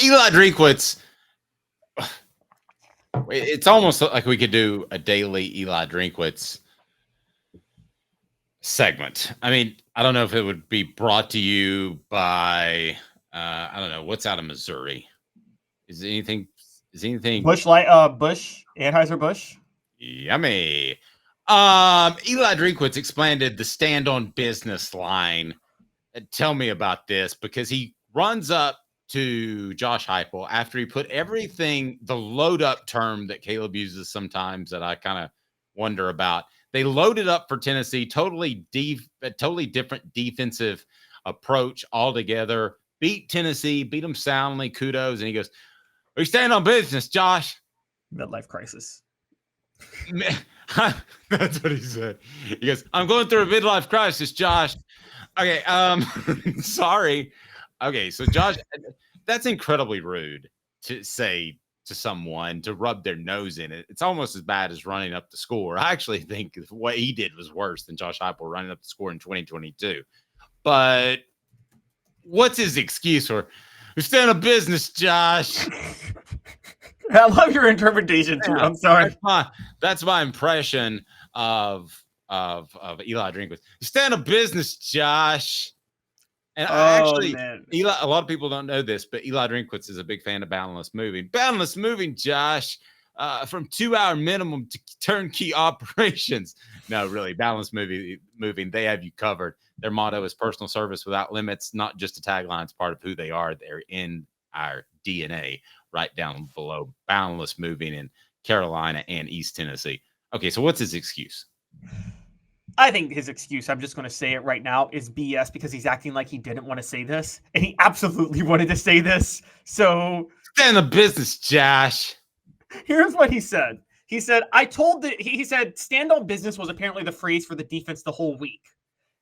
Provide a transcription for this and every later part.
Eli Drinkwitz. It's almost like we could do a daily Eli Drinkwitz segment. I mean, I don't know if it would be brought to you by I don't know what's out of Missouri. Is anything Bush Anheuser-Busch? Yummy. Eli Drinkwitz expanded the stand on business line. Tell me about this, because he runs up to Josh Heupel after he put everything, the load up term that Caleb uses sometimes that I kind of wonder about. They loaded up for Tennessee, totally different defensive approach altogether. Beat Tennessee, beat them soundly, kudos. And he goes, "We stand on business, Josh." Midlife crisis. That's what he said. He goes, "I'm going through a midlife crisis, Josh." Okay, sorry. Okay, so Josh, that's incredibly rude to say to someone, to rub their nose in it. It's almost as bad as running up the score. I actually think what he did was worse than Josh Heupel running up the score in 2022. But what's his excuse for? "We stand on business, Josh." I love your interpretation too. I'm sorry. That's my impression of Eli Drinkwitz. "You stand on business, Josh." And Eli, a lot of people don't know this, but Eli Drinkwitz is a big fan of Boundless Moving. Boundless Moving, Josh, from 2-hour minimum to turnkey operations. No, really, Boundless Moving, they have you covered. Their motto is personal service without limits, not just a tagline. It's part of who they are. They're in our DNA, right down below. Boundless Moving in Carolina and East Tennessee. Okay, so what's his excuse? I think his excuse, I'm just going to say it right now, is BS, because he's acting like he didn't want to say this, and he absolutely wanted to say this. So stand on business, Josh. Here's what he said. He said, he said, stand on business was apparently the phrase for the defense the whole week.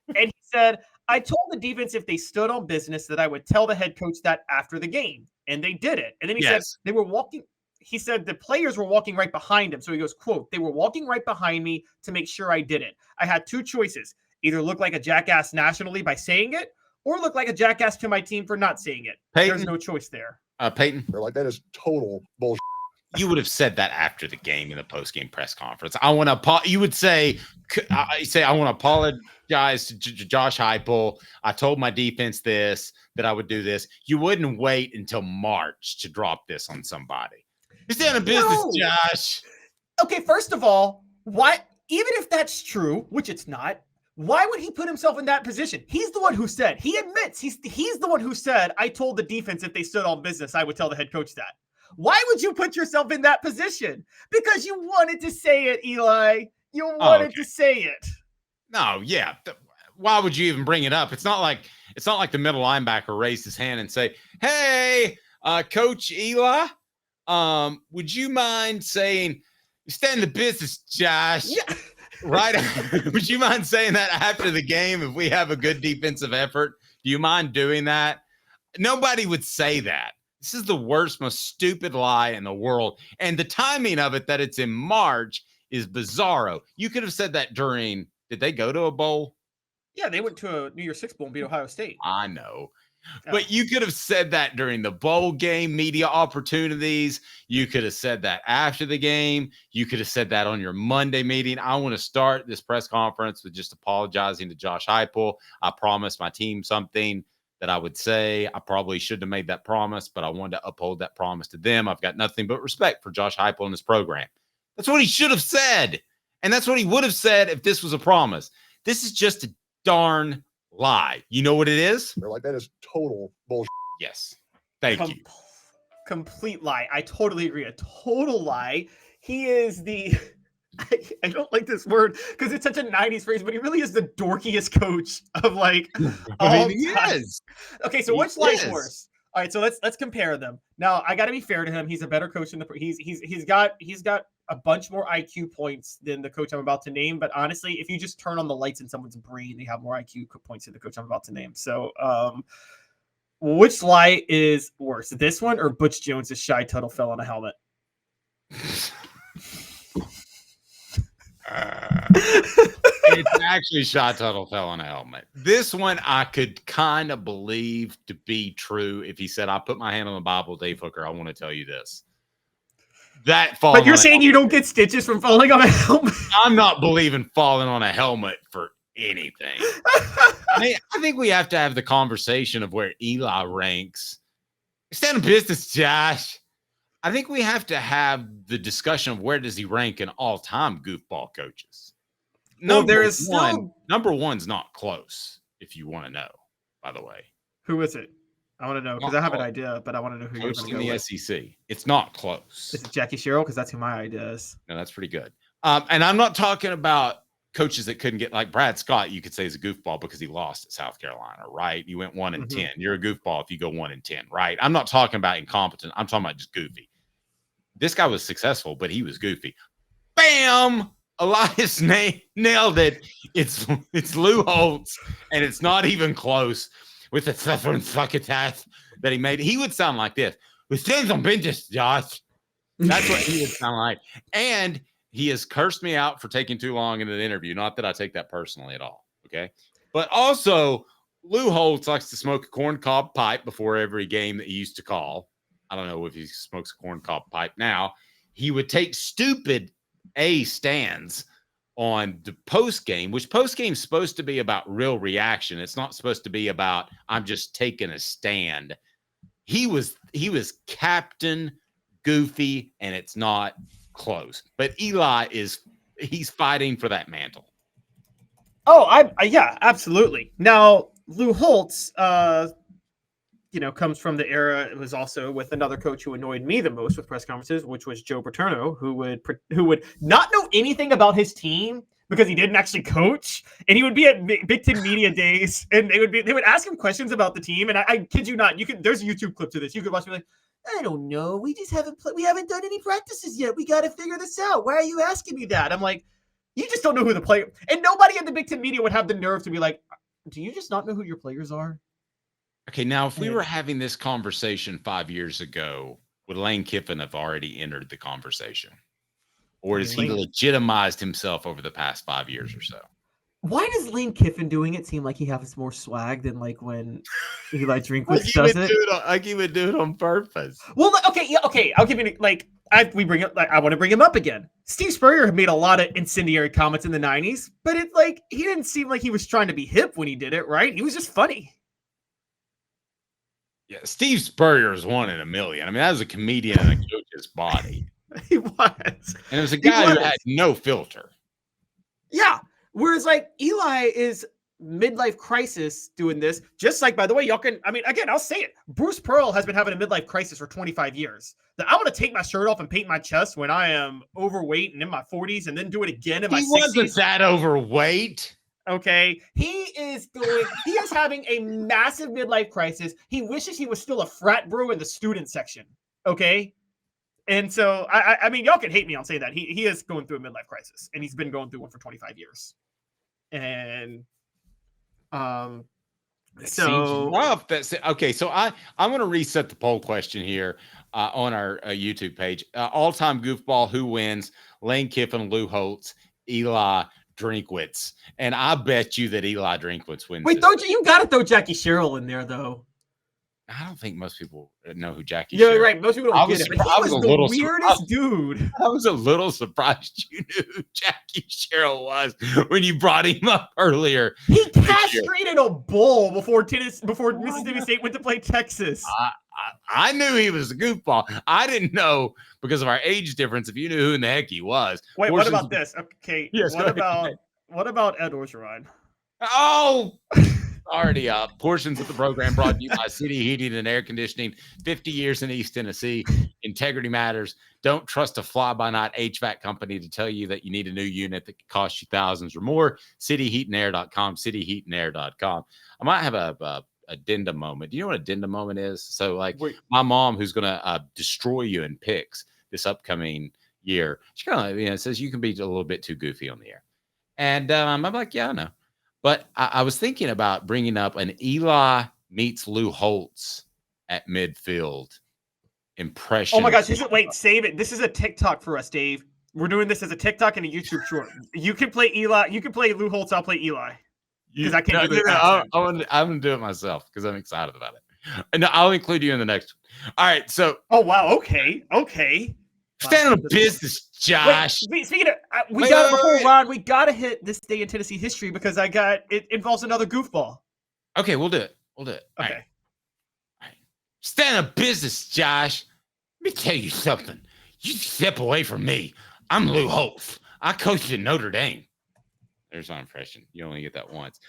And he said, "I told the defense if they stood on business that I would tell the head coach that after the game. And they did it." And then he said, they were walking. He said the players were walking right behind him. So he goes, quote, "They were walking right behind me to make sure I did it. I had two choices, either look like a jackass nationally by saying it, or look like a jackass to my team for not saying it." Peyton, there's no choice there. Peyton, they're like, that is total bullshit. You would have said that after the game in the post-game press conference. You would say, "I want to apologize to Josh Heupel. I told my defense that I would do this." You wouldn't wait until March to drop this on somebody. He's down in business, Josh. Okay, first of all, why? Even if that's true, which it's not, why would he put himself in that position? He's the one who said. He admits he's the one who said, "I told the defense if they stood on business, I would tell the head coach that." Why would you put yourself in that position? Because you wanted to say it, Eli. You wanted to say it. No, yeah. Why would you even bring it up? It's not like the middle linebacker raised his hand and say, "Hey, Coach Eli, would you mind saying, stand the business, Josh?" Yeah. Right? Would you mind saying that after the game if we have a good defensive effort? Do you mind doing that? Nobody would say that. This is the worst, most stupid lie in the world. And the timing of it, that it's in March, is bizarro. You could have said that during, did they go to a bowl? Yeah, they went to a New Year's Six bowl and beat Ohio State. I know. But you could have said that during the bowl game media opportunities. You could have said that after the game. You could have said that on your Monday meeting. I want to start this press conference with just apologizing to Josh Heupel. I promised my team something that I would say. I probably shouldn't have made that promise, but I wanted to uphold that promise to them. I've got nothing but respect for Josh Heupel and his program. That's what he should have said. And that's what he would have said if this was a promise. This is just a darn lie. You know what it is? They're like, that is total bullshit. Yes. Thank you. Complete lie. I totally agree. A total lie. He is the... I don't like this word because it's such a 90s phrase, but he really is the dorkiest coach of like all he time. is. Okay, so which lie's worse? All right, so let's compare them. Now, I got to be fair to him. He's a better coach than the he's got a bunch more IQ points than the coach I'm about to name, but honestly, if you just turn on the lights in someone's brain, they have more IQ points than the coach I'm about to name. So, which lie is worse? This one or Butch Jones' Shy Tuttle fell on a helmet? It's actually shot tunnel fell on a helmet. This one I could kind of believe to be true if he said, I put my hand on the Bible, Dave Hooker, I want to tell you this. That falling But you're saying you don't get stitches from falling on a helmet? I'm not believing falling on a helmet for anything. I think we have to have the conversation of where Eli ranks. Stand in business, Josh. I think we have to have the discussion of where does he rank in all-time goofball coaches. Number one's not close, if you want to know, by the way. Who is it? I want to know because I have an idea, but I want to know who you're going to go in the SEC. It's not close. Is it Jackie Sherrill? Because that's who my idea is. No, that's pretty good. And I'm not talking about coaches that couldn't get, like Brad Scott, you could say is a goofball because he lost at South Carolina, right? You went 1-10. You're a goofball if you go 1-10, right? I'm not talking about incompetent. I'm talking about just goofy. This guy was successful, but he was goofy. Bam! Elias nailed it. It's Lou Holtz, and it's not even close with the suffering succotash that he made. He would sound like this. We stand on business, Josh. That's what he would sound like. And he has cursed me out for taking too long in an interview. Not that I take that personally at all, okay? But also, Lou Holtz likes to smoke a corncob pipe before every game that he used to call. I don't know if he smokes a corncob pipe now. He would take stupid stands on the post game, which post game is supposed to be about real reaction. It's not supposed to be about I'm just taking a stand. He was Captain Goofy, and it's not close. But Eli he's fighting for that mantle. Oh, yeah, absolutely. Now Lou Holtz, comes from the era. It was also with another coach who annoyed me the most with press conferences, which was Joe Paterno, who would not know anything about his team because he didn't actually coach, and he would be at Big Ten media days, and they would ask him questions about the team, and I kid you not, there's a YouTube clip to this. You could watch me like, I don't know, we haven't done any practices yet. We got to figure this out. Why are you asking me that? I'm like, you just don't know who the player, and nobody in the Big Ten media would have the nerve to be like, do you just not know who your players are? Okay, now if we were having this conversation 5 years ago, would Lane Kiffin have already entered the conversation? Or has he legitimized himself over the past 5 years or so? Why does Lane Kiffin doing it seem like he has more swag than like when Eli Drinkwitz does it? Like he would do it on purpose. Well, okay. I'll give you I want to bring him up again. Steve Spurrier made a lot of incendiary comments in the 90s, but he didn't seem like he was trying to be hip when he did it, right? He was just funny. Yeah, Steve Spurrier is 1 in a million. I mean, that was a comedian in a coach's body. He was. And it was a guy who had no filter. Yeah. Whereas Eli is midlife crisis doing this. Just by the way, again, I'll say it. Bruce Pearl has been having a midlife crisis for 25 years. That I want to take my shirt off and paint my chest when I am overweight and in my 40s and then do it again in my 60s. He wasn't that overweight. Okay. He is having a massive midlife crisis. He wishes he was still a frat bro in the student section. Okay. And so, I mean, y'all can hate me on saying that. He is going through a midlife crisis, and he's been going through one for 25 years. And so rough. Okay. So I'm going to reset the poll question here on our YouTube page. All-time goofball, who wins? Lane Kiffin, Lou Holtz, Eli Drinkwitz. And I bet you that Eli Drinkwitz wins. Wait, you got to throw Jackie Sherrill in there, though. I don't think most people know who Jackie Sherrill is. Yeah, right. Most people don't get it. But he was the weirdest dude. I was a little surprised you knew who Jackie Sherrill was when you brought him up earlier. He castrated a bull before Mississippi State went to play Texas. I knew he was a goofball. I didn't know because of our age difference if you knew who in the heck he was. Wait, what about this? Okay, yes, what about Ed Orgeron? Oh, already up. Portions of the program brought to you by City Heating and Air Conditioning. 50 years in East Tennessee. Integrity matters. Don't trust a fly-by-night HVAC company to tell you that you need a new unit that could cost you thousands or more. cityheatandair.com, cityheatandair.com. I might have a addendum moment. Do you know what addendum moment is? So, my mom, who's going to destroy you in picks this upcoming year, she kind of says you can be a little bit too goofy on the air. And I'm like, yeah, I know. But I was thinking about bringing up an Eli meets Lou Holtz at midfield impression. Oh my gosh! Wait, save it. This is a TikTok for us, Dave. We're doing this as a TikTok and a YouTube short. You can play Eli. You can play Lou Holtz. I'll play Eli. Because I can't do the accent. I'm going to do it myself because I'm excited about it. And I'll include you in the next one. All right. So. Oh, wow. Okay. Stand on business, Josh. Wait, speaking of, before Ron, we got to hit this day in Tennessee history because it involves another goofball. Okay, we'll do it. Okay. All right. Stand on business, Josh. Let me tell you something. You step away from me. I'm Lou Holtz. I coached at Notre Dame. There's my impression. You only get that once.